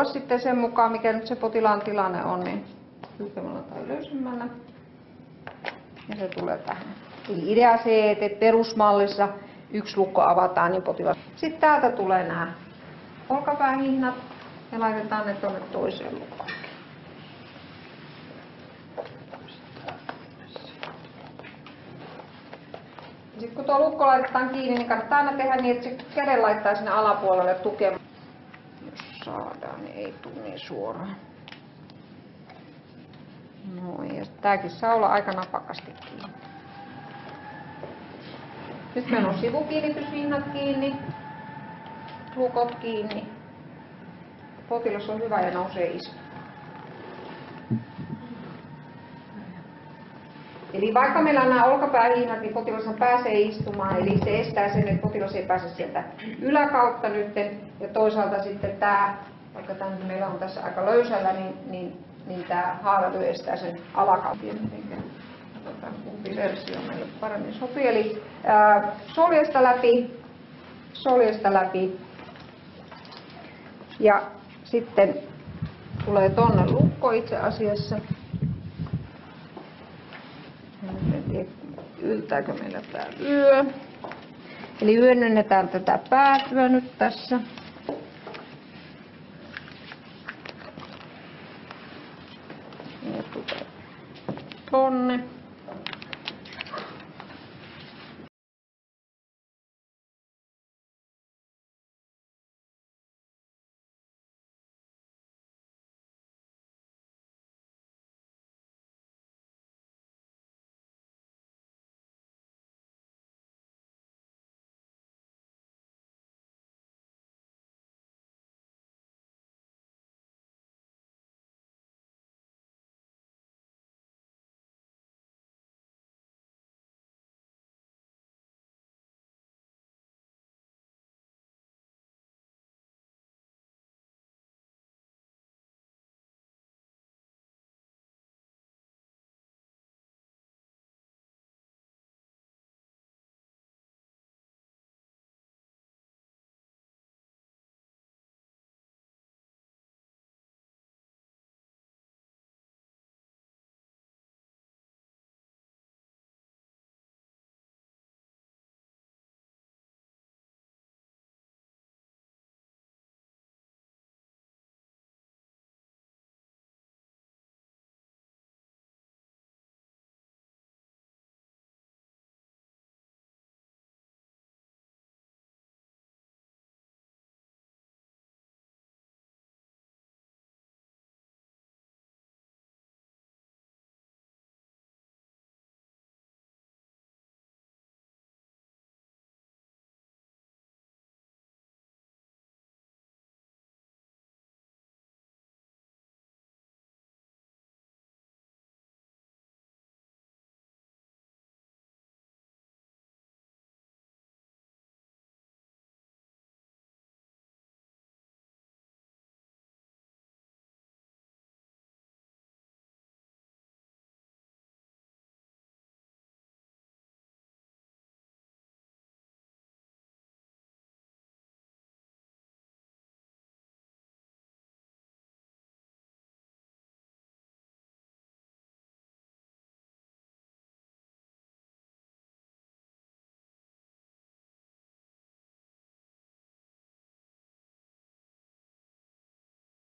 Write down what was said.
olla sitten sen mukaan, mikä nyt se potilaan tilanne on, niin hylkemällä tai löysemmällä. Ja se tulee tähän. Eli idea se, että perusmallissa yksi lukko avataan, niin potilas. Sitten täältä tulee nämä olkapäähihnat ja laitetaan ne tuonne toiseen lukkoon. Sitten kun tuo lukko laitetaan kiinni, niin kannattaa aina tehdä niin, että se käden laittaa sinne alapuolelle tukemaan. Jos saadaan, niin ei tule niin suoraan. No ja tääkin saa olla aika napakasti kiinni. Nyt meillä on sivukiinnityshihnat kiinni, lukot kiinni. Potilas on hyvä ja nousee istumaan. Eli vaikka meillä on nämä olkapäähihnat, niin potilas pääsee istumaan, eli se estää sen, että potilas ei pääse sieltä yläkautta nyt. Ja toisaalta sitten tämä, vaikka tämä meillä on tässä aika löysällä, niin tämä haaravyö estää sen alakautta. Katsotaan, kumpi versio meille paremmin sopii. Eli soljesta läpi. Ja sitten tulee tonne lukko itse asiassa. En tiedä, yltääkö meillä tää yö. Eli yönnennetään tätä päätyä nyt tässä. Ja tulee tonne.